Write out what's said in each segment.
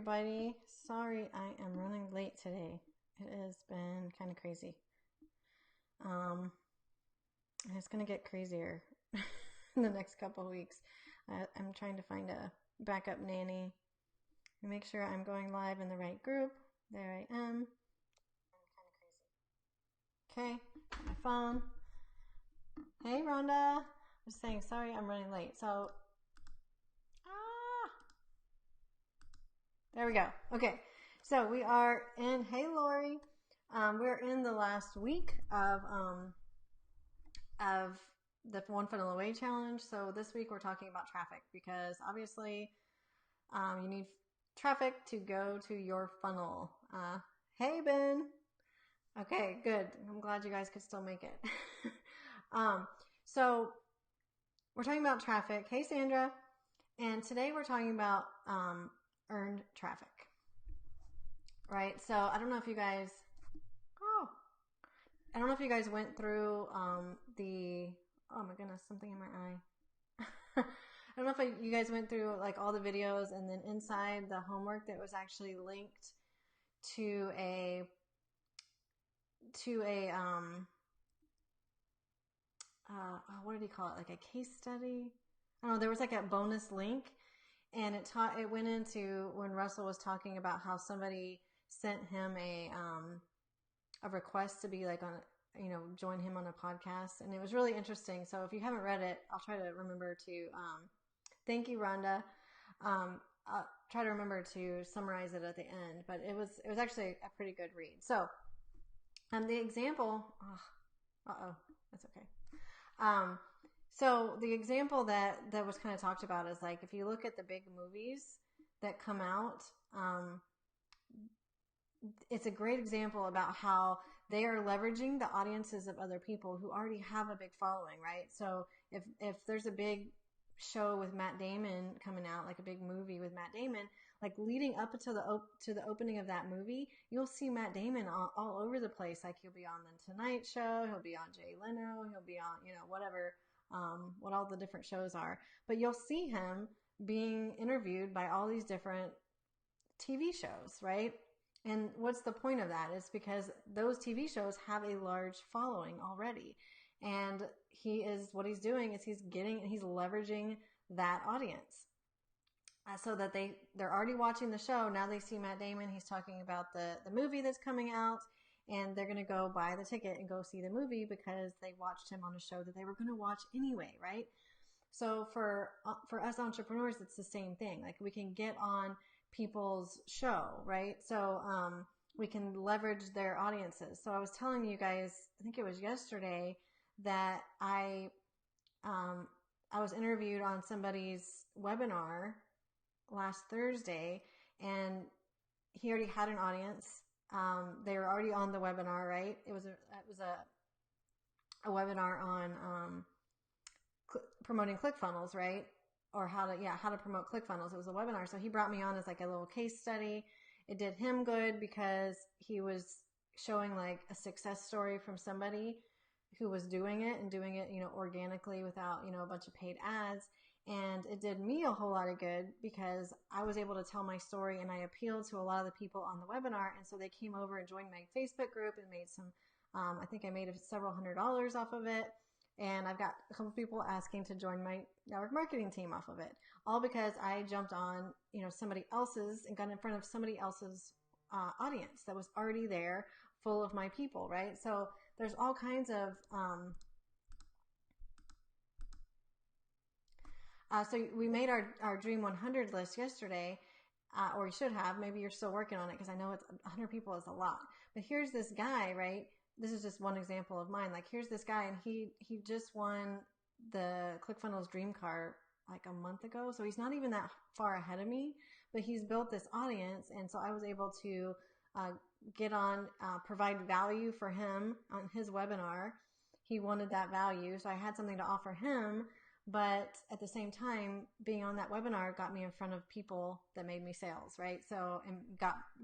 everybody. Sorry I am running late today. It has been kind of crazy. Um, it's going to get crazier in the next couple of weeks. I'm trying to find a backup nanny and make sure I'm going live in the right group. There I am. Okay, my phone. Hey, Rhonda. I'm just saying, sorry I'm running late. So, there we go. Okay, so we are in, hey, Lori. We're in the last week of the One Funnel Away challenge. So this week we're talking about traffic because obviously you need traffic to go to your funnel. Hey, Ben. Okay, good. I'm glad you guys could still make it. So we're talking about traffic. Hey, Sandra. And today we're talking about earned traffic, right? So I don't know if you guys, I don't know if you guys went through oh my goodness, something in my eye. I don't know if you guys went through like all the videos and then inside the homework that was actually linked to a what did he call it? Like a case study? I don't know. There was like a bonus link, and it went into when Russell was talking about how somebody sent him a request to be like on, join him on a podcast, and it was really interesting. So if you haven't read it, I'll try to remember to. Thank you, Rhonda. I'll try to remember to summarize it at the end, but it was actually a pretty good read. So, the example. That's okay. So the example that was kind of talked about is like if you look at the big movies that come out, it's a great example about how they are leveraging the audiences of other people who already have a big following, right? So if there's a big show with Matt Damon coming out, like a big movie with Matt Damon, like leading up until the opening of that movie, you'll see Matt Damon all over the place. Like he'll be on the Tonight Show, he'll be on Jay Leno, he'll be on, whatever, what all the different shows are. But you'll see him being interviewed by all these different TV shows, right? And what's the point of that? It's because those TV shows have a large following already. And what he's doing is he's leveraging that audience. So that they're already watching the show. Now they see Matt Damon. He's talking about the movie that's coming out, and they're going to go buy the ticket and go see the movie because they watched him on a show that they were going to watch anyway, right? So for us entrepreneurs, it's the same thing. Like we can get on people's show, right? So we can leverage their audiences. So I was telling you guys, I think it was yesterday, that I was interviewed on somebody's webinar last Thursday, and he already had an audience. They were already on the webinar, right? It was a webinar on promoting ClickFunnels, right? Or how to promote ClickFunnels. It was a webinar. So he brought me on as like a little case study. It did him good because he was showing like a success story from somebody who was doing it organically without, a bunch of paid ads. And it did me a whole lot of good because I was able to tell my story and I appealed to a lot of the people on the webinar. And so they came over and joined my Facebook group and made some, I think I made several $100s off of it. And I've got a couple of people asking to join my network marketing team off of it, all because I jumped on, somebody else's and got in front of somebody else's audience that was already there, full of my people, right? So there's all kinds of, so we made our Dream 100 list yesterday, or you should have. Maybe you're still working on it because I know it's 100 people is a lot. But here's this guy, right? This is just one example of mine. Like here's this guy, and he just won the ClickFunnels Dream Car like a month ago. So he's not even that far ahead of me, but he's built this audience. And so I was able to get on, provide value for him on his webinar. He wanted that value. So I had something to offer him, but at the same time, being on that webinar got me in front of people that made me sales, right? So, and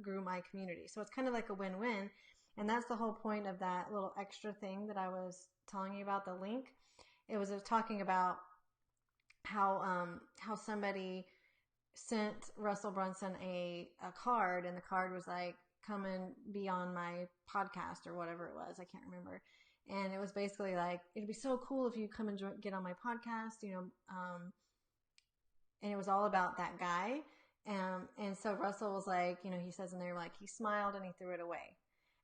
grew my community. So it's kind of like a win-win. And that's the whole point of that little extra thing that I was telling you about, the link. It was talking about how somebody sent Russell Brunson a card, and the card was like, come and be on my podcast or whatever it was. I can't remember. And it was basically like, it'd be so cool if you come and get on my podcast, and it was all about that guy. And so Russell was like, he says in there, like, he smiled and he threw it away.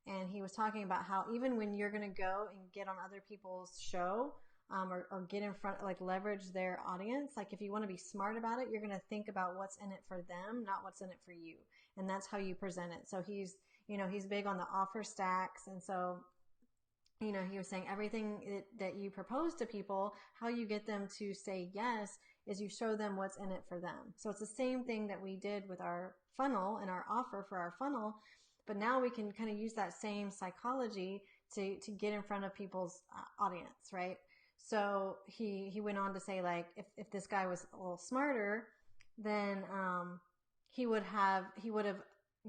And he was talking about how even when you're going to go and get on other people's show, or get in front, like leverage their audience. Like if you want to be smart about it, you're going to think about what's in it for them, not what's in it for you. And that's how you present it. So he's big on the offer stacks. And so, he was saying everything that you propose to people, how you get them to say yes is you show them what's in it for them. So it's the same thing that we did with our funnel and our offer for our funnel. But now we can kind of use that same psychology to get in front of people's audience, right? So he went on to say, like, if this guy was a little smarter, then he would have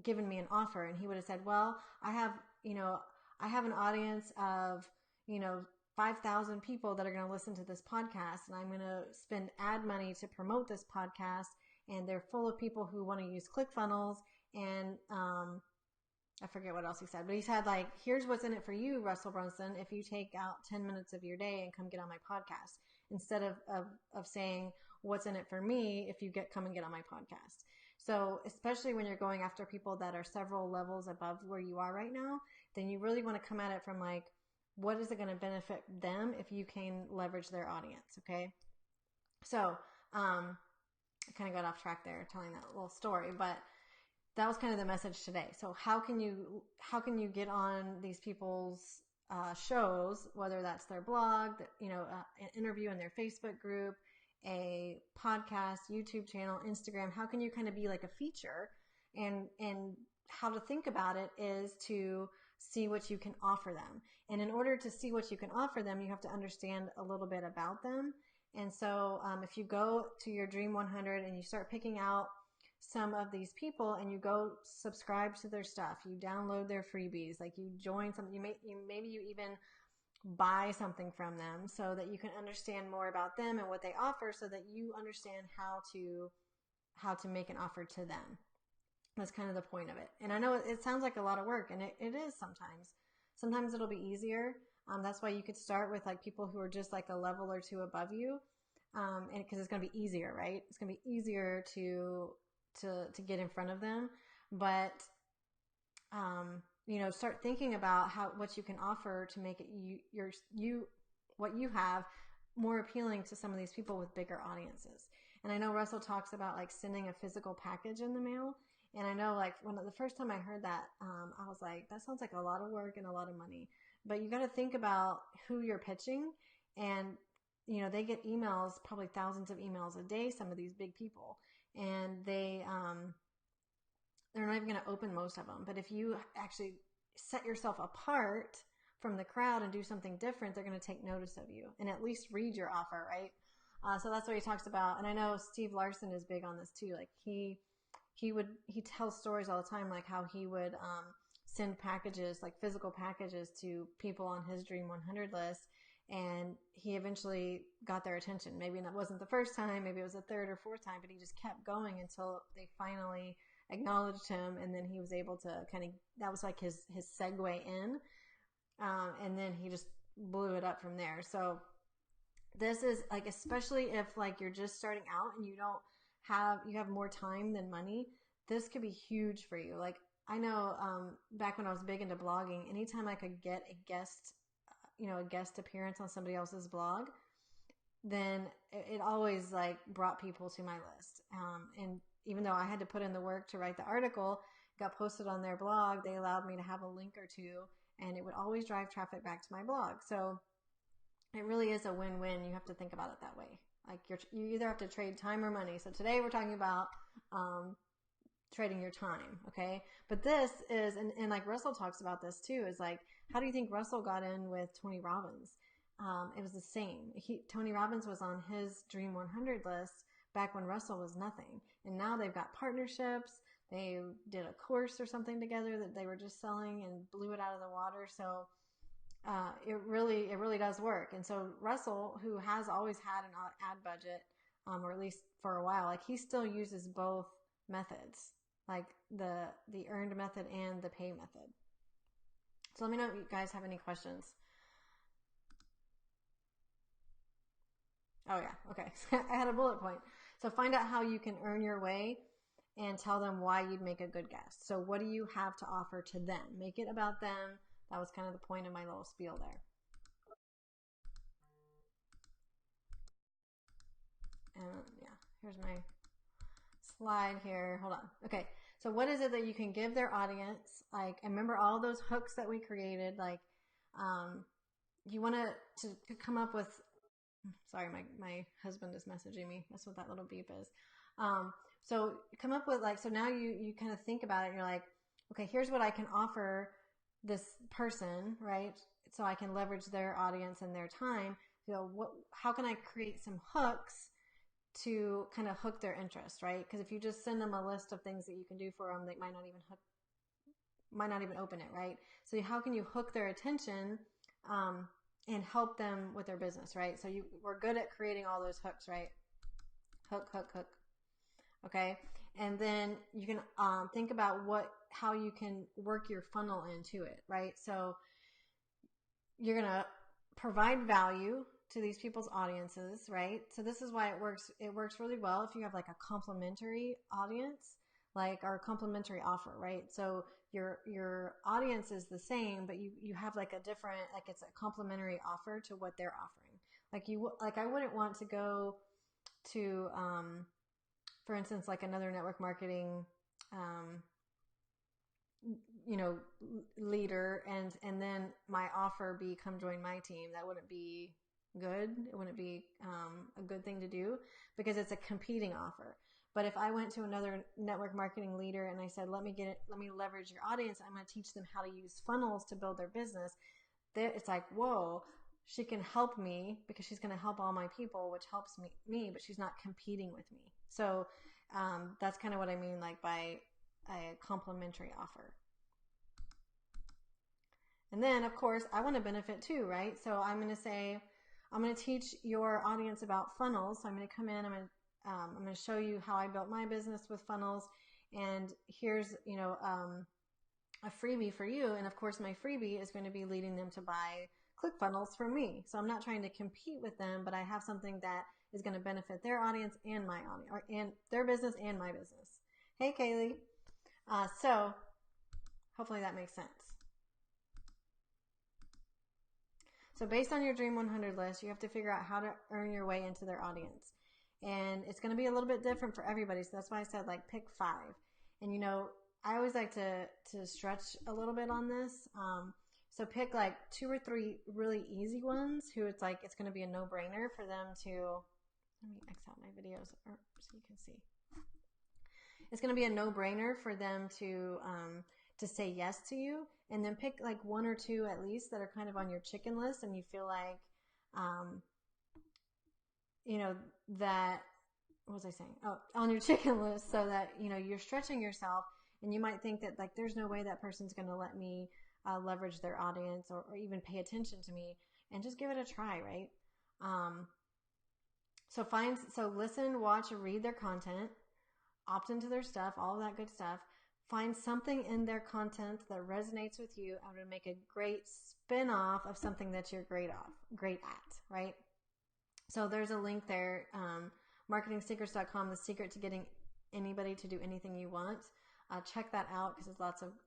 given me an offer, and he would have said, well, I have an audience of 5,000 people that are going to listen to this podcast, and I'm going to spend ad money to promote this podcast, and they're full of people who want to use ClickFunnels, and I forget what else he said, but he said, like, here's what's in it for you, Russell Brunson, if you take out 10 minutes of your day and come get on my podcast, instead of saying what's in it for me if you come and get on my podcast. So especially when you're going after people that are several levels above where you are right now, then you really want to come at it from like, what is it going to benefit them if you can leverage their audience? Okay. So, I kind of got off track there telling that little story, but that was kind of the message today. So how can you get on these people's shows, whether that's their blog, an interview in their Facebook group, a podcast, YouTube channel, Instagram? How can you kind of be like a feature? And how to think about it is to see what you can offer them. And in order to see what you can offer them, you have to understand a little bit about them. And so if you go to your Dream 100 and you start picking out some of these people and you go subscribe to their stuff, you download their freebies, like you join something, maybe you even buy something from them so that you can understand more about them and what they offer, so that you understand how to make an offer to them. That's kind of the point of it. And I know it sounds like a lot of work, and it is sometimes. Sometimes it'll be easier. That's why you could start with like people who are just like a level or two above you, and because it's going to be easier, right? It's going to be easier to get in front of them. But start thinking about what you can offer to make it what you have more appealing to some of these people with bigger audiences. And I know Russell talks about like sending a physical package in the mail. And I know, like, the first time I heard that, I was like, that sounds like a lot of work and a lot of money. But you got to think about who you're pitching. And, they get emails, probably thousands of emails a day, some of these big people. And they're not even going to open most of them. But if you actually set yourself apart from the crowd and do something different, they're going to take notice of you and at least read your offer, right? So that's what he talks about. And I know Steve Larson is big on this too. Like he tells stories all the time, like how he would send packages, like physical packages, to people on his Dream 100 list, and he eventually got their attention. Maybe that wasn't the first time, maybe it was the third or fourth time, but he just kept going until they finally acknowledged him, and then he was able to that was like his segue in, and then he just blew it up from there. So this is like, especially if like you're just starting out and you have more time than money, this could be huge for you. Like I know, back when I was big into blogging, anytime I could get a guest appearance on somebody else's blog, then it always like brought people to my list. And even though I had to put in the work to write the article, got posted on their blog, they allowed me to have a link or two, and it would always drive traffic back to my blog. So it really is a win-win. You have to think about it that way. Like you either have to trade time or money. So today we're talking about trading your time, okay? But this is, and like Russell talks about this too, is like, how do you think Russell got in with Tony Robbins? It was the same. Tony Robbins was on his Dream 100 list back when Russell was nothing. And now they've got partnerships. They did a course or something together that they were just selling and blew it out of the water. So it really does work. And so Russell, who has always had an ad budget, or at least for a while, like he still uses both methods, like the earned method and the pay method. So let me know if you guys have any questions. Oh yeah, okay. I had a bullet point. So find out how you can earn your way and tell them why you'd make a good guest. So what do you have to offer to them? Make it about them. That was kind of the point of my little spiel there. And yeah, here's my slide here. Hold on. Okay. So what is it that you can give their audience? Like, and remember all those hooks that we created, like, you want to come up with, sorry, my husband is messaging me. That's what that little beep is. So come up with like, so now you kind of think about it and you're like, okay, here's what I can offer this person, right? So I can leverage their audience and their time. How can I create some hooks to kind of hook their interest, right? Because if you just send them a list of things that you can do for them, they might not even open it, right? So how can you hook their attention and help them with their business, right? So we're good at creating all those hooks, right? Hook, hook, hook. Okay, and then you can think about how you can work your funnel into it, right? So you're gonna provide value to these people's audiences, right? So this is why it works. It works really well if you have like a complementary audience, like our complementary offer, right? So your audience is the same, but you have like a different, like it's a complementary offer to what they're offering. Like I wouldn't want to go to for instance, like another network marketing, leader, and then my offer be come join my team. That wouldn't be good. It wouldn't be a good thing to do because it's a competing offer. But if I went to another network marketing leader and I said, let me leverage your audience. I'm going to teach them how to use funnels to build their business. It's like, whoa, she can help me because she's going to help all my people, which helps me, but she's not competing with me. So that's kind of what I mean, like by a complementary offer. And then, of course, I want to benefit too, right? So I'm going to teach your audience about funnels. So I'm going to come in, I'm going to show you how I built my business with funnels. And here's, a freebie for you. And of course, my freebie is going to be leading them to buy ClickFunnels from me. So I'm not trying to compete with them, but I have something that is going to benefit their audience and my audience, and their business and my business. Hey, Kaylee. So hopefully that makes sense. So based on your Dream 100 list, you have to figure out how to earn your way into their audience. And it's going to be a little bit different for everybody. So that's why I said like pick 5. And I always like to stretch a little bit on this. So pick like 2 or 3 really easy ones who it's like it's going to be a no-brainer for them to, let me X out my videos so you can see. It's going to be a no-brainer for them to say yes to you, and then pick like 1 or 2 at least that are kind of on your chicken list, and you feel like, that, what was I saying? Oh, on your chicken list, so that, you're stretching yourself, and you might think that like, there's no way that person's going to let me leverage their audience or even pay attention to me, and just give it a try, right? So listen, watch, and read their content, opt into their stuff, all of that good stuff. Find something in their content that resonates with you and would make a great spin-off of something that you're great at, right? So there's a link there, marketingsecrets.com, the secret to getting anybody to do anything you want. Check that out because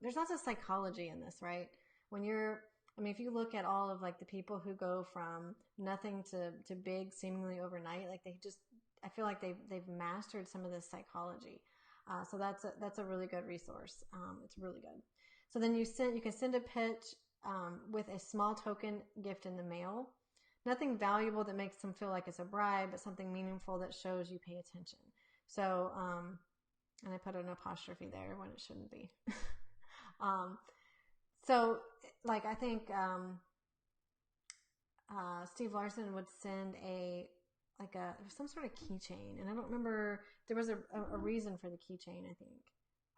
there's lots of psychology in this, right? If you look at all of like the people who go from nothing to big seemingly overnight, like I feel like they've mastered some of this psychology. So that's a really good resource. It's really good. So then you can send a pitch with a small token gift in the mail. Nothing valuable that makes them feel like it's a bribe, but something meaningful that shows you pay attention. So, and I put an apostrophe there when it shouldn't be. So like I think Steve Larson would send some sort of keychain, and I don't remember, there was a reason for the keychain, I think.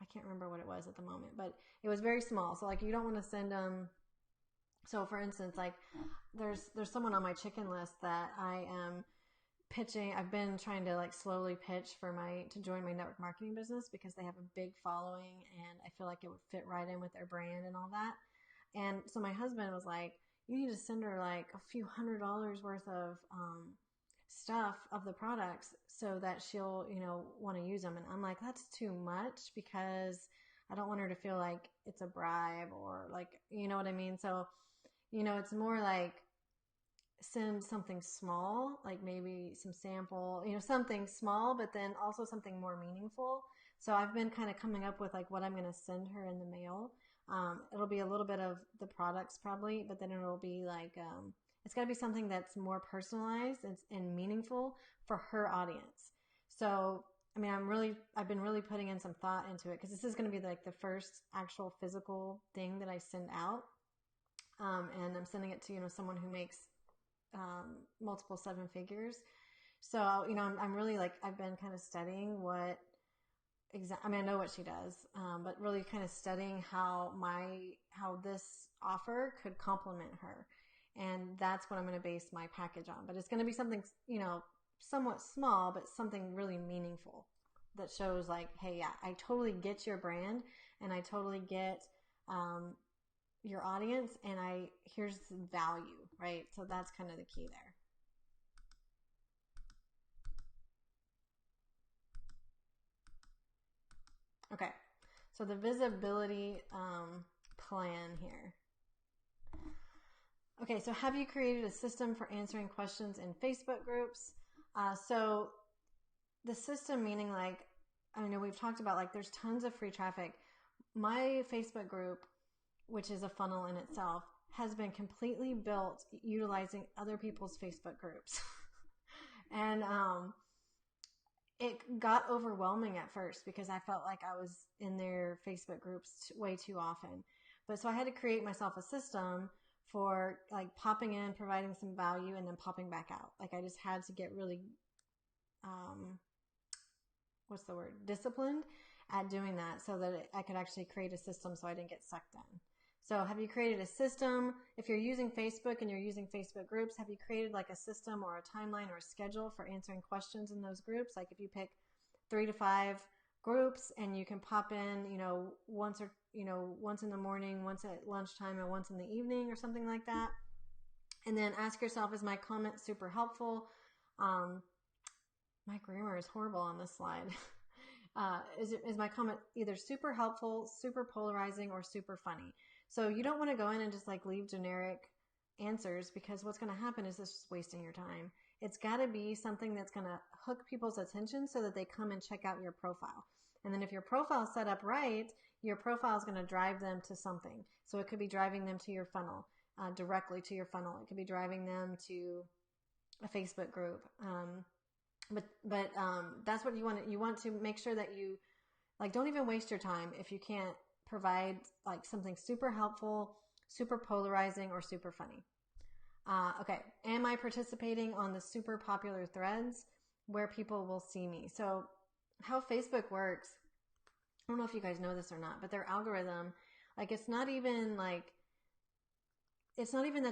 I can't remember what it was at the moment, but it was very small. So like you don't want to send them. So for instance, like there's someone on my chicken list that I am pitching. I've been trying to like slowly pitch for to join my network marketing business because they have a big following and I feel like it would fit right in with their brand and all that. And so my husband was like, you need to send her like a few $100s worth of stuff of the products so that she'll, want to use them. And I'm like, that's too much because I don't want her to feel like it's a bribe or like, you know what I mean? So, it's more like send something small, like maybe some sample, something small, but then also something more meaningful. So I've been kind of coming up with like what I'm going to send her in the mail. It'll be a little bit of the products probably, but then it'll be like, it's got to be something that's more personalized and meaningful for her audience. So, I mean, I've been really putting in some thought into it because this is going to be like the first actual physical thing that I send out. And I'm sending it to, someone who makes multiple seven figures. So, I'm really like, I've been kind of studying I mean, I know what she does, but really kind of studying how this offer could complement her. And that's what I'm going to base my package on. But it's going to be something, somewhat small, but something really meaningful that shows like, hey, yeah, I totally get your brand and I totally get, your audience and here's value, right? So that's kind of the key there. Okay, so the visibility plan here. Okay, so have you created a system for answering questions in Facebook groups? So the system meaning like, I know we've talked about like there's tons of free traffic. My Facebook group, which is a funnel in itself, has been completely built utilizing other people's Facebook groups. And it got overwhelming at first because I felt like I was in their Facebook groups way too often. But so I had to create myself a system for like popping in, providing some value, and then popping back out. Like I just had to get really, disciplined at doing that so that I could actually create a system so I didn't get sucked in. So have you created a system? If you're using Facebook and you're using Facebook groups, have you created like a system or a timeline or a schedule for answering questions in those groups? Like if you pick 3 to 5 groups and you can pop in, once in the morning, once at lunchtime, and once in the evening or something like that. And then ask yourself, is my comment super helpful? My grammar is horrible on this slide. Is my comment either super helpful, super polarizing, or super funny? So you don't want to go in and just like leave generic answers because what's going to happen is it's just wasting your time. It's got to be something that's going to hook people's attention so that they come and check out your profile. And then if your profile is set up right, your profile is going to drive them to something. So it could be driving them to your funnel, directly to your funnel. It could be driving them to a Facebook group. But that's what you want. You want to make sure that you like don't even waste your time if you can't provide like something super helpful, super polarizing, or super funny. Okay, am I participating on the super popular threads where people will see me? So how Facebook works, I don't know if you guys know this or not, but their algorithm, like it's not even that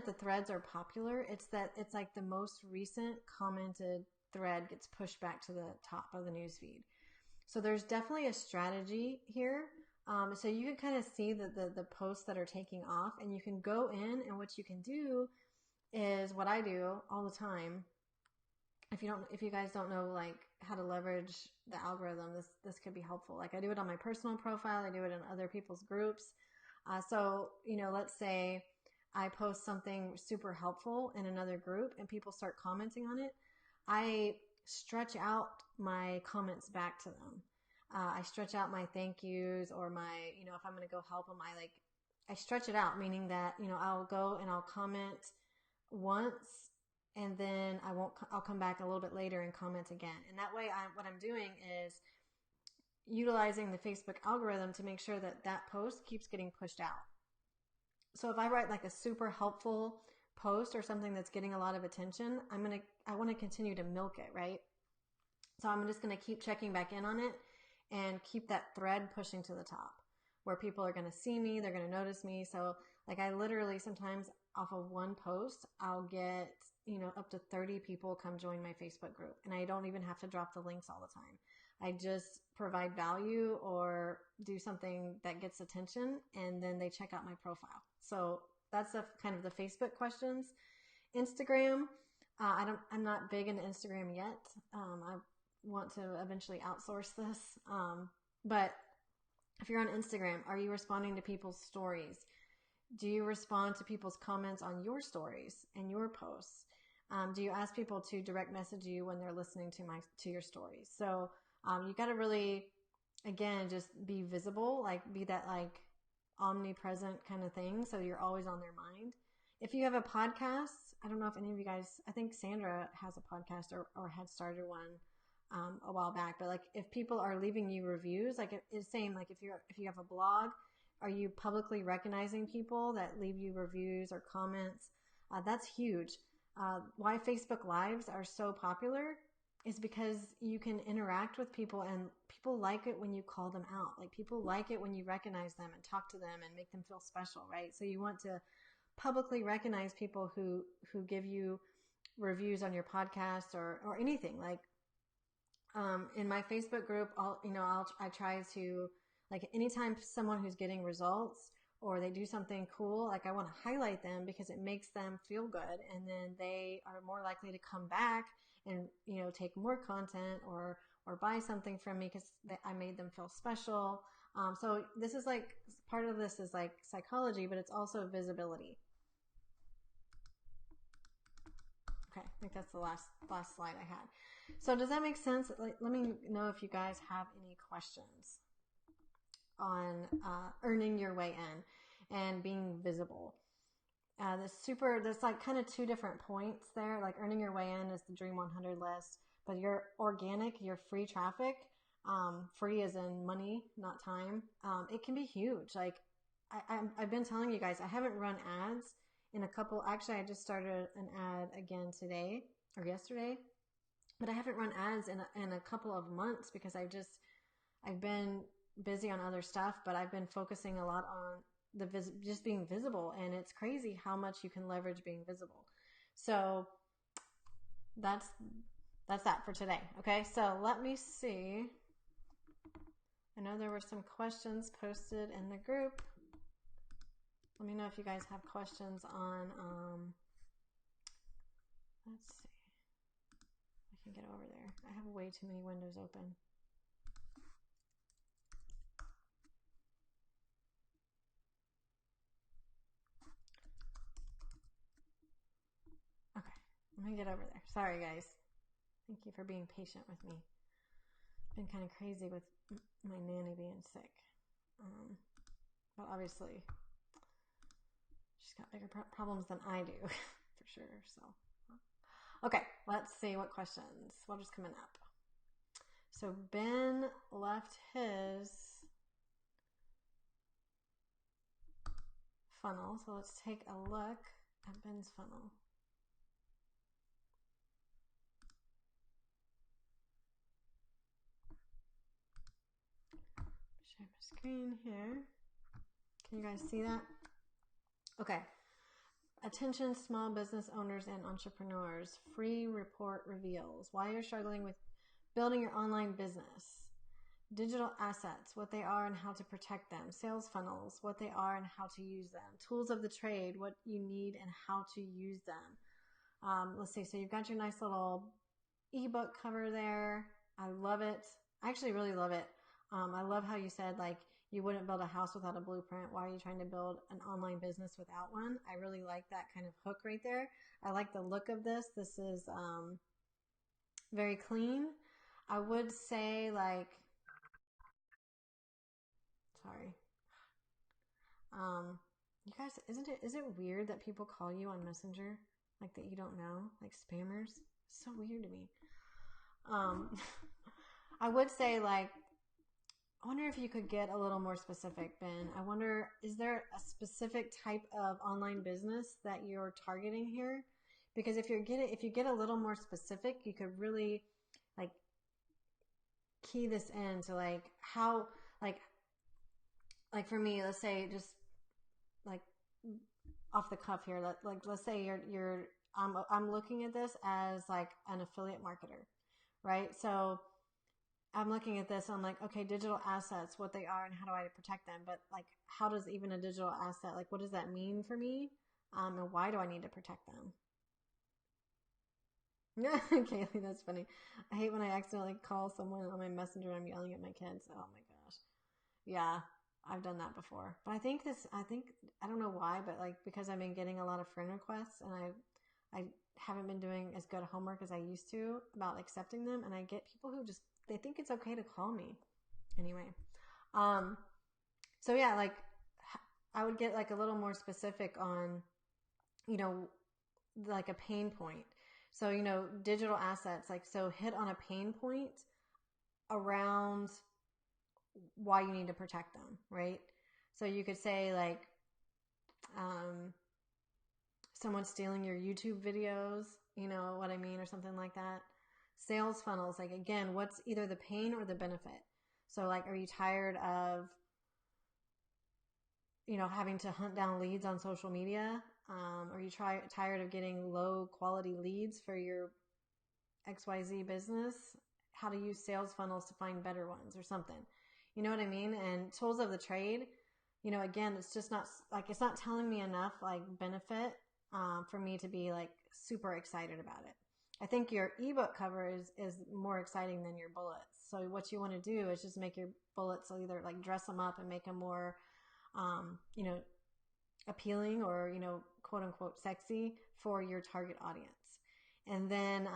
the threads are popular. It's that it's like the most recent commented thread gets pushed back to the top of the newsfeed. So there's definitely a strategy here. So you can kind of see the posts that are taking off, and you can go in, and what you can do is what I do all the time. If you guys don't know like how to leverage the algorithm, this could be helpful. Like I do it on my personal profile, I do it in other people's groups. So let's say I post something super helpful in another group, and people start commenting on it. I stretch out my comments back to them. I stretch out my thank yous or my, if I'm going to go help them, I stretch it out, meaning that, I'll go and I'll comment once and then I'll come back a little bit later and comment again. And that way what I'm doing is utilizing the Facebook algorithm to make sure that that post keeps getting pushed out. So if I write like a super helpful post or something that's getting a lot of attention, I want to continue to milk it, right? So I'm just going to keep checking back in on it and keep that thread pushing to the top where people are going to see me, they're going to notice me. So like I literally sometimes off of one post, I'll get up to 30 people come join my Facebook group, and I don't even have to drop the links all the time. I just provide value or do something that gets attention, and then they check out my profile. So that's kind of the Facebook questions. Instagram, I'm not big into Instagram yet. I want to eventually outsource this. But if you're on Instagram, are you responding to people's stories? Do you respond to people's comments on your stories and your posts? Do you ask people to direct message you when they're listening to your stories? So you got to really, again, just be visible, like be that like omnipresent kind of thing. So you're always on their mind. If you have a podcast, I don't know if any of you guys, I think Sandra has a podcast or had started one a while back, but like if people are leaving you reviews, like it's saying like if you have a blog, are you publicly recognizing people that leave you reviews or comments? That's huge. Why Facebook Lives are so popular is because you can interact with people, and people like it when you call them out. Like people like it when you recognize them and talk to them and make them feel special, right? So you want to publicly recognize people who give you reviews on your podcast or anything. Like in my Facebook group, I try to, like, anytime someone who's getting results or they do something cool, like I want to highlight them because it makes them feel good, and then they are more likely to come back and take more content or buy something from me because I made them feel special. So this is like, part of this is like psychology, but it's also visibility. Okay, I think that's the last slide I had. So does that make sense? Like, let me know if you guys have any questions on earning your way in and being visible. There's like kind of two different points there. Like earning your way in is the Dream 100 list, but your organic, your free traffic, free as in money, not time. It can be huge. Like I've been telling you guys, I haven't run ads in a couple. Actually, I just started an ad again today or yesterday, but I haven't run ads in a couple of months because I've been busy on other stuff, but I've been focusing a lot on just being visible, and it's crazy how much you can leverage being visible. So that's that for today. Okay, so let me see. I know there were some questions posted in the group. Let me know if you guys have questions on let's see. I can get over there. I have way too many windows open. Okay, let me get over there. Sorry, guys. Thank you for being patient with me. It's been kind of crazy with my nanny being sick. But obviously, she's got bigger problems than I do, for sure. So, okay, let's see what questions. What is coming up? So Ben left his funnel. So let's take a look at Ben's funnel. Share my screen here. Can you guys see that? Okay. Attention small business owners and entrepreneurs. Free report reveals why you're struggling with building your online business. Digital assets, what they are and how to protect them. Sales funnels, what they are and how to use them. Tools of the trade, what you need and how to use them. Let's see, so you've got your nice little ebook cover there. I love it. I actually really love it. I love how you said, like, you wouldn't build a house without a blueprint. Why are you trying to build an online business without one? I really like that kind of hook right there. I like the look of this. This is very clean. I would say, like, sorry. You guys, is it weird that people call you on Messenger like that you don't know, like spammers? It's so weird to me. I would say, like, I wonder if you could get a little more specific, Ben. I wonder, is there a specific type of online business that you're targeting here? Because if you get a little more specific, you could really, like, key this in to, like, how, like for me, let's say, just like off the cuff here, like let's say you're I'm looking at this as like an affiliate marketer, right? So I'm looking at this, I'm like, okay, digital assets, what they are and how do I protect them? But like, how does even a digital asset, like, what does that mean for me? And why do I need to protect them? Yeah, Kaylee, that's funny. I hate when I accidentally call someone on my messenger and I'm yelling at my kids. Oh my gosh. Yeah, I've done that before. But I don't know why, but like because I've been getting a lot of friend requests and I haven't been doing as good homework as I used to about accepting them, and I get people who just they think it's okay to call me. Anyway, um, so yeah, like I would get like a little more specific on, you know, like a pain point. So, digital assets, like, so hit on a pain point around why you need to protect them, right? So you could say like, um, someone stealing your YouTube videos, you know what I mean, or something like that. Sales funnels, like again, what's either the pain or the benefit? So like, are you tired of, having to hunt down leads on social media? Are you tired of getting low quality leads for your XYZ business? How to use sales funnels to find better ones or something. You know what I mean? And tools of the trade, again, it's just not like, it's not telling me enough like benefit for me to be like super excited about it. I think your ebook cover is more exciting than your bullets. So what you want to do is just make your bullets either like dress them up and make them more, you know, appealing or, quote unquote sexy for your target audience. And then,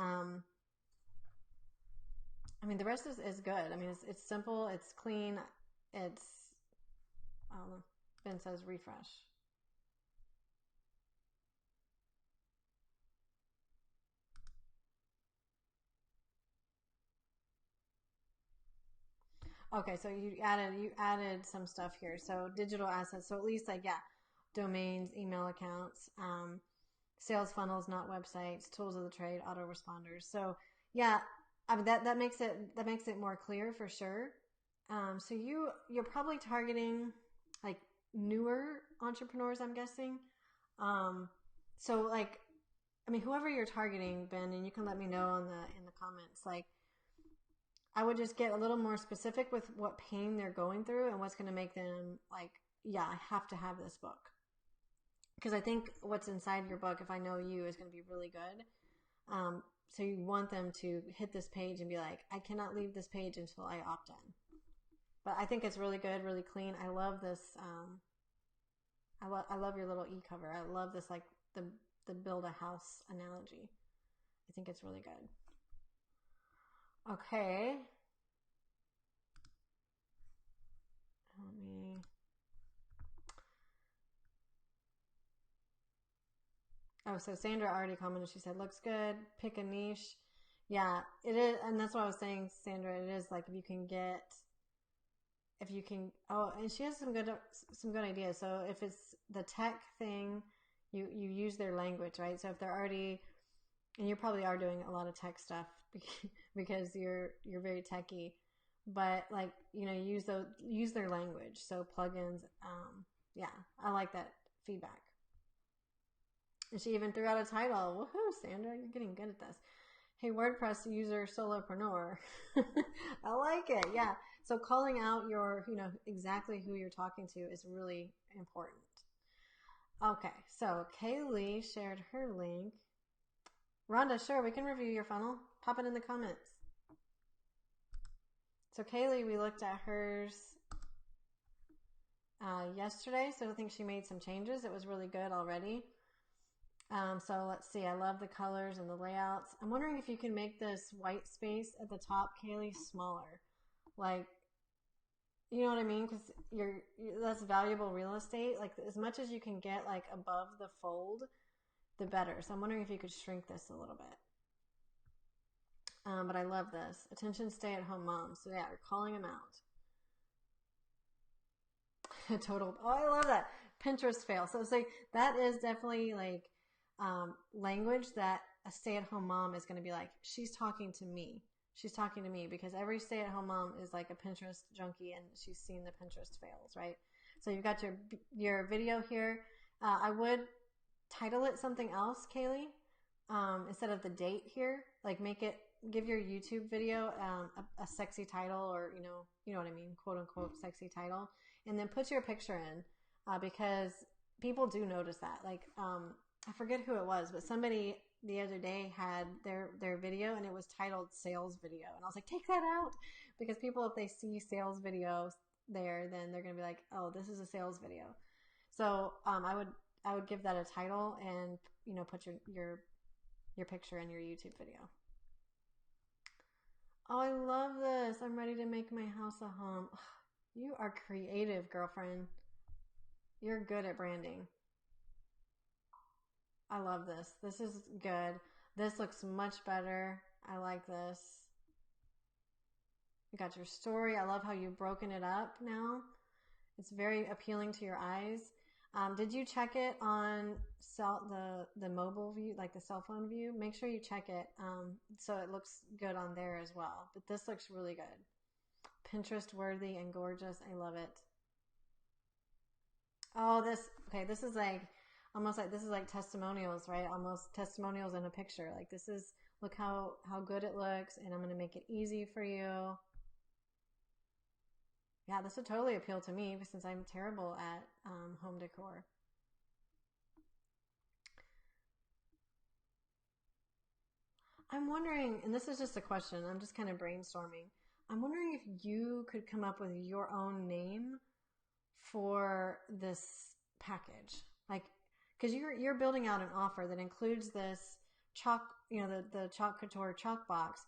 the rest is good. It's simple, it's clean, it's, I don't know, Ben says refresh. Okay, so you added some stuff here. So digital assets. So at least like, yeah, domains, email accounts, sales funnels, not websites, tools of the trade, autoresponders. So yeah, that makes it more clear for sure. So you're probably targeting like newer entrepreneurs, I'm guessing. Um, so like, whoever you're targeting, Ben, and you can let me know in the comments. Like, I would just get a little more specific with what pain they're going through and what's going to make them like, yeah, I have to have this book. Because I think what's inside your book, if I know you, is going to be really good. So you want them to hit this page and be like, I cannot leave this page until I opt in. But I think it's really good, really clean. I love this. I love your little e-cover. I love this, like the build a house analogy. I think it's really good. Okay. Let me. Oh, so Sandra already commented. She said, looks good. Pick a niche. Yeah, it is. And that's what I was saying, Sandra. It is like oh, and she has some good ideas. So if it's the tech thing, you use their language, right? So if they're already, and you probably are doing a lot of tech stuff because you're very techy, but like, use their language. So plugins, yeah, I like that feedback. And she even threw out a title. Woohoo, Sandra, you're getting good at this. Hey, WordPress user solopreneur. I like it. Yeah. So calling out exactly who you're talking to is really important. Okay. So Kaylee shared her link. Rhonda, sure, we can review your funnel. Pop it in the comments. So Kaylee, we looked at hers yesterday. So I think she made some changes. It was really good already. So let's see. I love the colors and the layouts. I'm wondering if you can make this white space at the top, Kaylee, smaller. Like, you know what I mean? Because that's valuable real estate. Like, as much as you can get like above the fold, the better. So I'm wondering if you could shrink this a little bit. But I love this. Attention stay-at-home moms. So yeah, we're calling them out. Total. Oh, I love that. Pinterest fail. So it's like, that is definitely like, language that a stay-at-home mom is going to be like, she's talking to me. She's talking to me, because every stay-at-home mom is like a Pinterest junkie and she's seen the Pinterest fails, right? So you've got your video here. I would title it something else, Kaylee. instead of the date here, like give your YouTube video a sexy title, or you know what I mean, quote unquote sexy title, and then put your picture in, because people do notice that. Like I forget who it was, but somebody the other day had their video and it was titled sales video, and I was like, take that out, because people, if they see sales videos there, then they're gonna be like, oh, this is a sales video. So I would give that a title, and put your picture in your YouTube video. Oh, I love this. I'm ready to make my house a home. You are creative, girlfriend. You're good at branding. I love this. This is good. This looks much better. I like this. You got your story. I love how you've broken it up now. It's very appealing to your eyes. Did you check it on the mobile view, like the cell phone view? Make sure you check it so it looks good on there as well. But this looks really good. Pinterest worthy and gorgeous. I love it. Oh, this is like almost like, this is like testimonials, right? Almost testimonials in a picture. Like this is, look how good it looks, and I'm going to make it easy for you. Yeah, this would totally appeal to me since I'm terrible at home decor. I'm wondering, and this is just a question, I'm just kind of brainstorming. I'm wondering if you could come up with your own name for this package. Like, because you're building out an offer that includes this chalk, the chalk couture chalk box.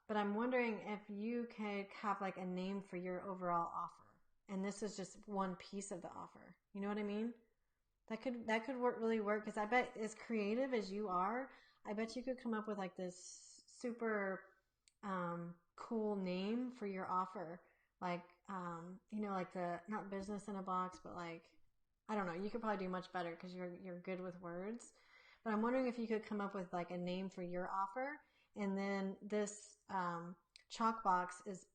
But I'm wondering if you could have like a name for your overall offer. And this is just one piece of the offer. You know what I mean? That could really work, because I bet, as creative as you are, I bet you could come up with like this super cool name for your offer. Like like the, not business in a box, but like, I don't know, you could probably do much better because you're good with words. But I'm wondering if you could come up with like a name for your offer, and then this chalk box is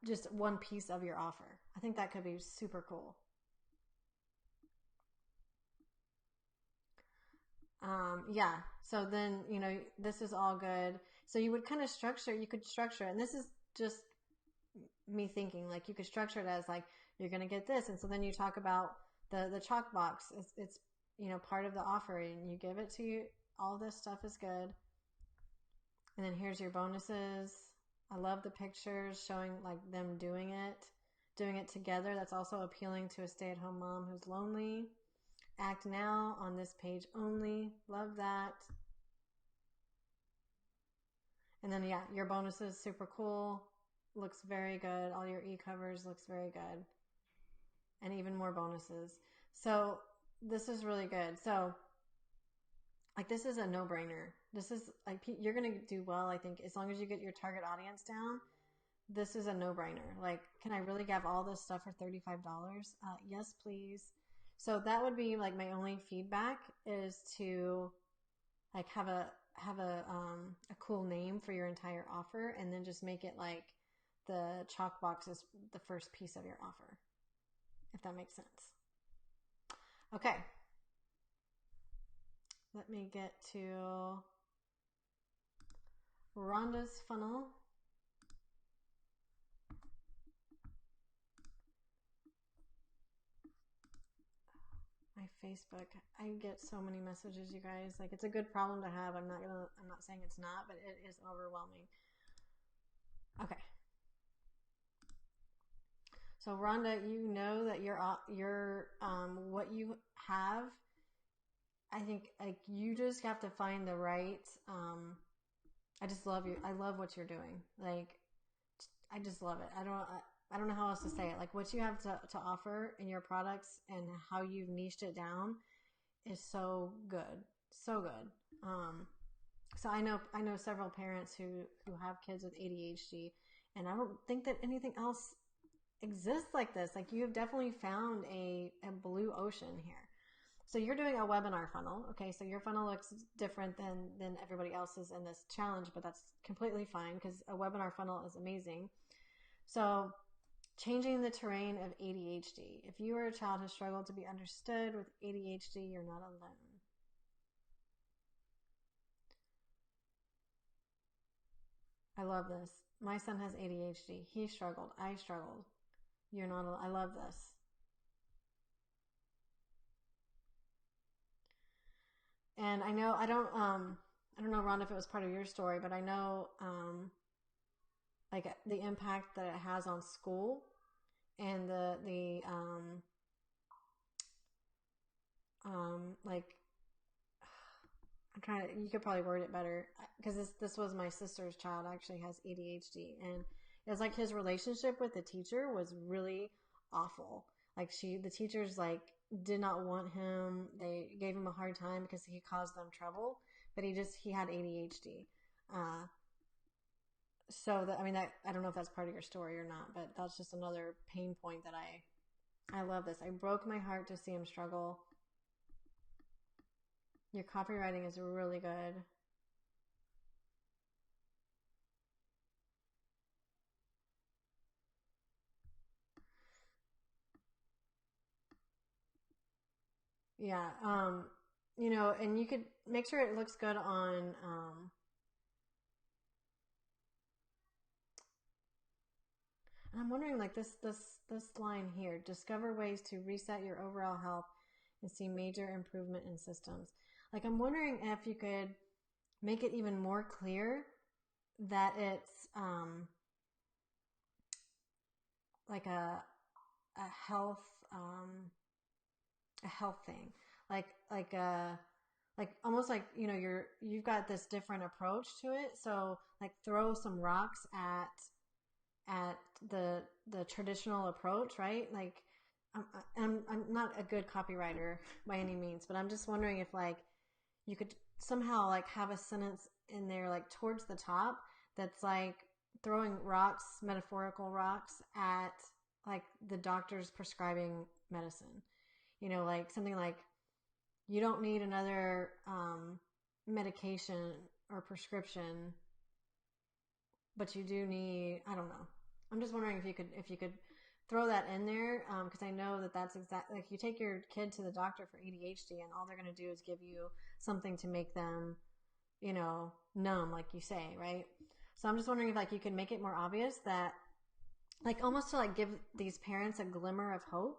just one piece of your offer. I think that could be super cool. Yeah. So then, this is all good. So you would kind of you could structure it. And this is just me thinking, like, you could structure it as like, you're going to get this. And so then you talk about the chalk box. It's part of the offer, and you give it to you. All this stuff is good. And then here's your bonuses. I love the pictures showing like them doing it together. That's also appealing to a stay-at-home mom who's lonely. Act now on this page only. Love that. And then, yeah, your bonuses, super cool. Looks very good. All your e-covers looks very good. And even more bonuses. So this is really good. So like, this is a no-brainer. This is like, you're going to do well, I think, as long as you get your target audience down. This is a no-brainer. Like, can I really have all this stuff for $35? Yes, please. So that would be like my only feedback, is to like have a cool name for your entire offer, and then just make it like the chalk box is the first piece of your offer, if that makes sense. Okay. Let me get to Rhonda's funnel. My Facebook, I get so many messages, you guys. Like, it's a good problem to have. I'm not saying it's not, but it is overwhelming. Okay. So Rhonda, you know that your what you have, I think, like, you just have to find the right, I just love you. I love what you're doing. Like, I just love it. I don't know how else to say it. Like, what you have to offer in your products and how you've niched it down is so good. So good. So I know several parents who have kids with ADHD, and I don't think that anything else exists like this. Like, you have definitely found a blue ocean here. So you're doing a webinar funnel. Okay, so your funnel looks different than everybody else's in this challenge, but that's completely fine, because a webinar funnel is amazing. So, changing the terrain of ADHD. If you are a child who struggled to be understood with ADHD, you're not alone. I love this. My son has ADHD. He struggled. I struggled. You're not, I love this. And I know, I don't know, Rhonda, if it was part of your story, but I know, like the impact that it has on school and like, I'm trying to, you could probably word it better because this was my sister's child actually has ADHD, and it was like his relationship with the teacher was really awful. Like the teachers like did not want him. They gave him a hard time because he caused them trouble, but he had ADHD. Uh, so that, I mean, that, I don't know if that's part of your story or not, but that's just another pain point that I love this. I broke my heart to see him struggle. Your copywriting is really good. Yeah. And you could make sure it looks good on, and I'm wondering like this line here, discover ways to reset your overall health and see major improvement in systems. Like I'm wondering if you could make it even more clear that it's, like a health, a health thing, like like almost like you've got this different approach to it. So like throw some rocks at the traditional approach, right? Like I'm not a good copywriter by any means, but I'm just wondering if like you could somehow like have a sentence in there like towards the top that's like throwing rocks, metaphorical rocks at like the doctor's prescribing medicine. Like something like you don't need another medication or prescription, but you do need, I don't know. I'm just wondering if you could throw that in there, because I know that's exactly like you take your kid to the doctor for ADHD and all they're going to do is give you something to make them, numb, like you say, right? So I'm just wondering if like you can make it more obvious that like almost to like give these parents a glimmer of hope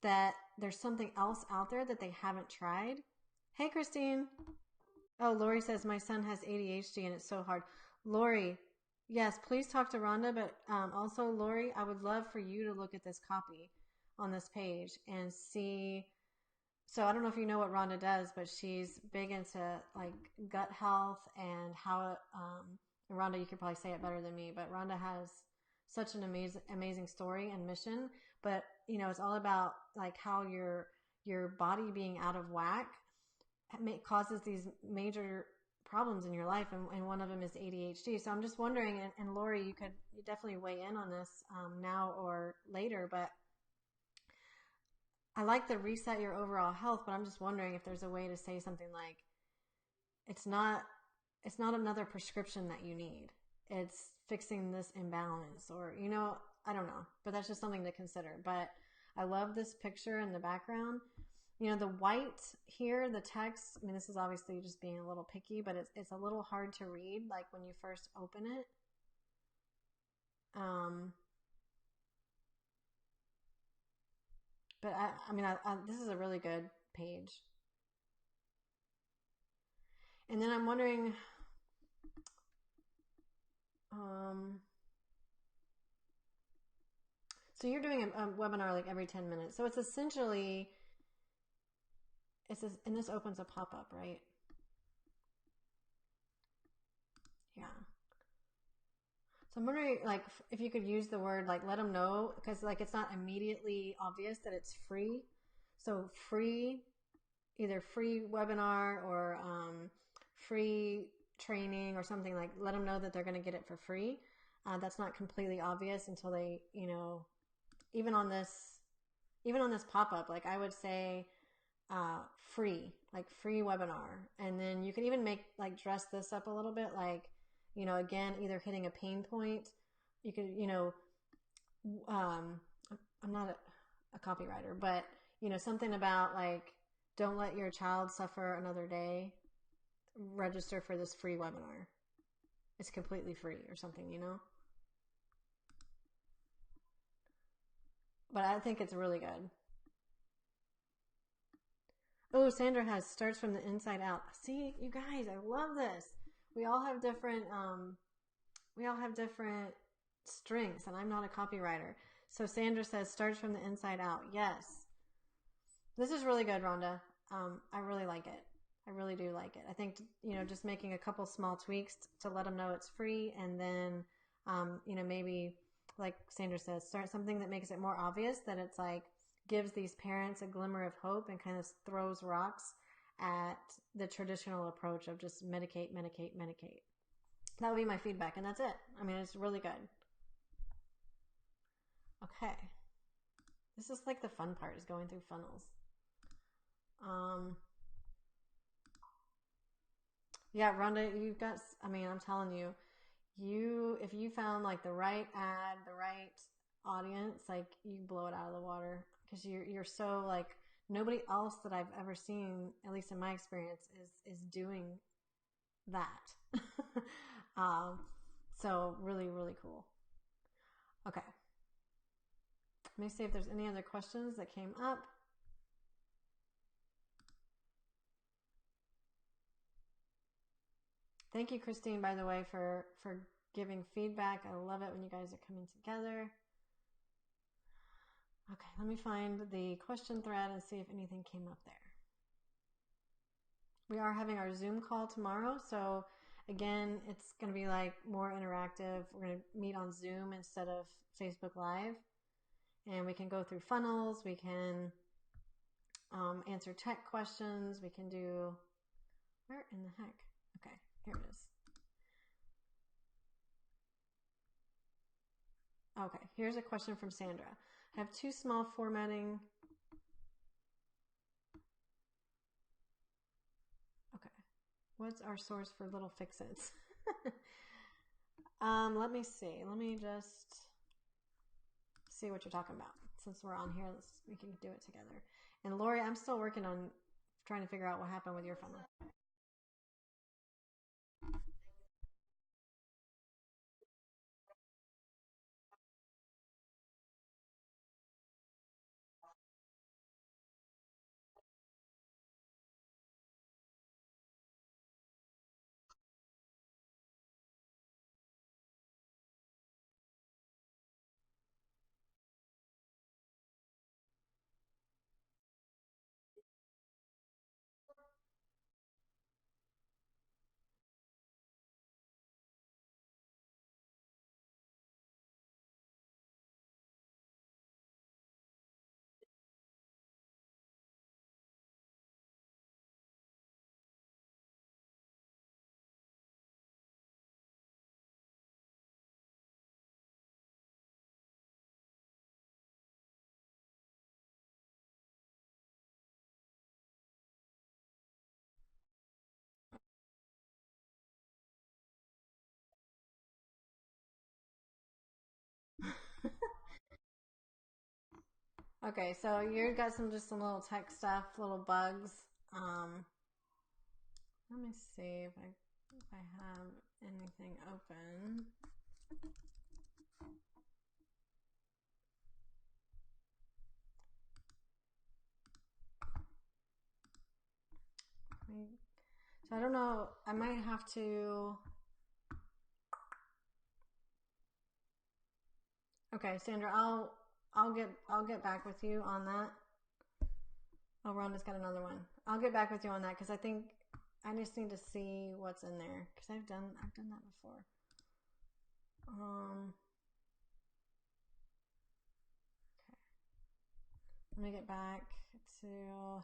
that there's something else out there that they haven't tried. Hey, Christine. Oh, Lori says my son has ADHD and it's so hard. Lori, yes, please talk to Rhonda, but also Lori, I would love for you to look at this copy on this page and see. So I don't know if you know what Rhonda does, but she's big into like gut health and how it, and Rhonda, you could probably say it better than me, but Rhonda has such an amazing story and mission. But it's all about like how your body being out of whack causes these major problems in your life, and one of them is ADHD. So I'm just wondering, and Lori, you definitely weigh in on this now or later, but I like the reset your overall health, but I'm just wondering if there's a way to say something like, it's not another prescription that you need. It's fixing this imbalance, or I don't know, but that's just something to consider. But I love this picture in the background. The white here, the text, I mean, this is obviously just being a little picky, but it's a little hard to read, like when you first open it. But I mean, this is a really good page. And then I'm wondering, so you're doing a webinar like every 10 minutes. So it's essentially, and this opens a pop-up, right? Yeah. So I'm wondering, like, if you could use the word, like, let them know, because, like, it's not immediately obvious that it's free. So free, either free webinar or free training or something, like, let them know that they're going to get it for free. That's not completely obvious until they, even on this pop-up, like, I would say free, like free webinar. And then you can even dress this up a little bit, like, again, either hitting a pain point. You could, I'm not a copywriter, but, something about like, don't let your child suffer another day. Register for this free webinar. it's completely free or something, you know? But I think it's really good. Oh, Sandra has starts from the inside out. See, you guys, I love this. We all have different we all have different strengths, and I'm not a copywriter. So Sandra says starts from the inside out. Yes. This is really good, Rhonda. I really like it. I really do like it. I think, just making a couple small tweaks to let them know it's free, and then, maybe, like Sandra says, start something that makes it more obvious that it's like gives these parents a glimmer of hope and kind of throws rocks at the traditional approach of just medicate, medicate, medicate. That would be my feedback, and that's it. I mean, it's really good. Okay. This is like the fun part, is going through funnels. Yeah, Rhonda, you've got, I'm telling you, if you found like the right ad, the right audience, like you blow it out of the water, because you're so like, nobody else that I've ever seen, at least in my experience, is doing that. So really, really cool. Okay. Let me see if there's any other questions that came up. Thank you, Christine, by the way, for giving feedback. I love it when you guys are coming together. Okay, let me find the question thread and see if anything came up there. We are having our Zoom call tomorrow, so again, it's going to be like more interactive. We're going to meet on Zoom instead of Facebook Live, and we can go through funnels. We can answer tech questions. We can do, where in the heck? Okay, here it is. Okay, here's a question from Sandra. I have two small formatting. Okay, what's our source for little fix-its? Let me see. Let me just see what you're talking about. Since we're on here, we can do it together. And Lori, I'm still working on trying to figure out what happened with your funnel. Okay, so you've got some little tech stuff, little bugs. Let me see if I have anything open. So I don't know. I might have to. Okay, Sandra, I'll get back with you on that. Oh, Rhonda's got another one. I'll get back with you on that, because I think I just need to see what's in there, because I've done that before. Okay. Let me get back to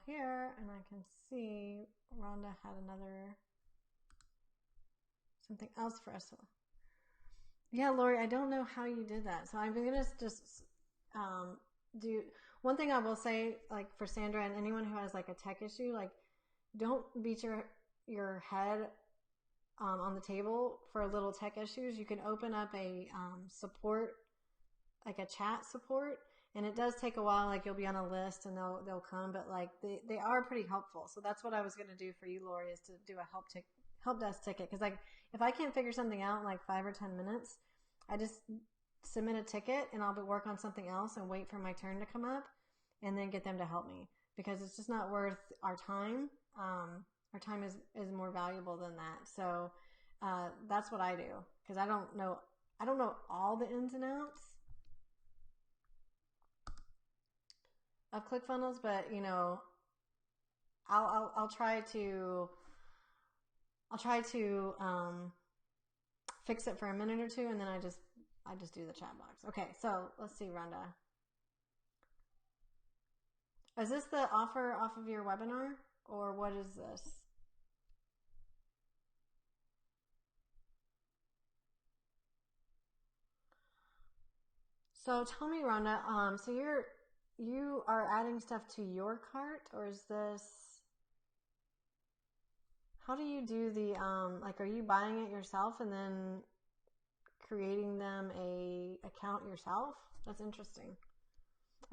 here, and I can see Rhonda had something else for us. Yeah, Lori, I don't know how you did that. So I'm gonna just do one thing I will say, like for Sandra and anyone who has like a tech issue, like don't beat your head on the table for little tech issues. You can open up a support, like a chat support, and it does take a while. Like you'll be on a list and they'll come, but like they are pretty helpful. So that's what I was gonna do for you, Lori, is to do a help desk ticket. Because like if I can't figure something out in like 5 or 10 minutes, I just submit a ticket and I'll work on something else and wait for my turn to come up and then get them to help me, because it's just not worth our time. Our time is more valuable than that. So that's what I do, because I don't know all the ins and outs of ClickFunnels, but you know, I'll try to fix it for a minute or two, and then I just do the chat box. Okay, so let's see, Rhonda. Is this the offer off of your webinar, or what is this? So tell me, Rhonda, so you are adding stuff to your cart, or is this, how do you do the, like, are you buying it yourself and then creating them a account yourself? That's interesting.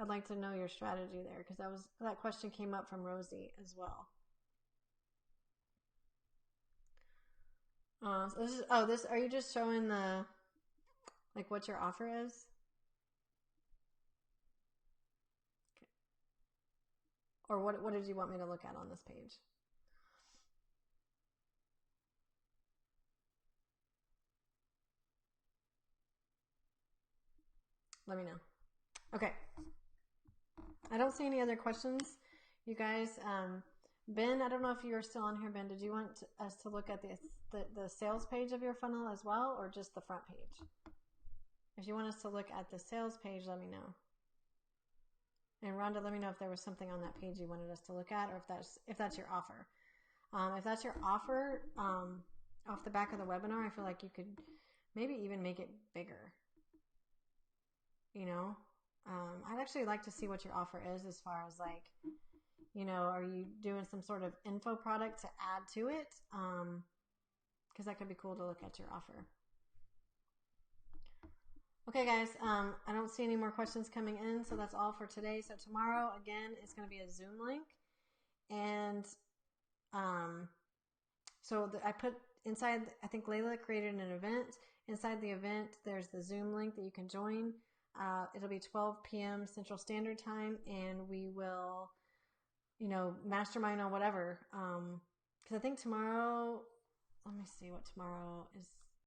I'd like to know your strategy there, because that question came up from Rosie as well. So this are you just showing the, like, what your offer is? Okay. Or what did you want me to look at on this page? Let me know. Okay. I don't see any other questions, you guys. Ben, I don't know if you are still on here. Ben, did you want us to look at the sales page of your funnel as well, or just the front page? If you want us to look at the sales page, let me know. And Rhonda, let me know if there was something on that page you wanted us to look at, or if that's your offer. If that's your offer, off the back of the webinar, I feel like you could maybe even make it bigger. You know, I'd actually like to see what your offer is, as far as like, you know, are you doing some sort of info product to add to it? Because that could be cool to look at your offer. Okay, guys, I don't see any more questions coming in, so that's all for today. So tomorrow, again, it's going to be a Zoom link. And I put inside, I think Layla created an event. Inside the event, there's the Zoom link that you can join. It'll be 12 p.m. Central Standard Time, and we will, you know, mastermind on whatever. Because I think tomorrow, let me see what tomorrow is.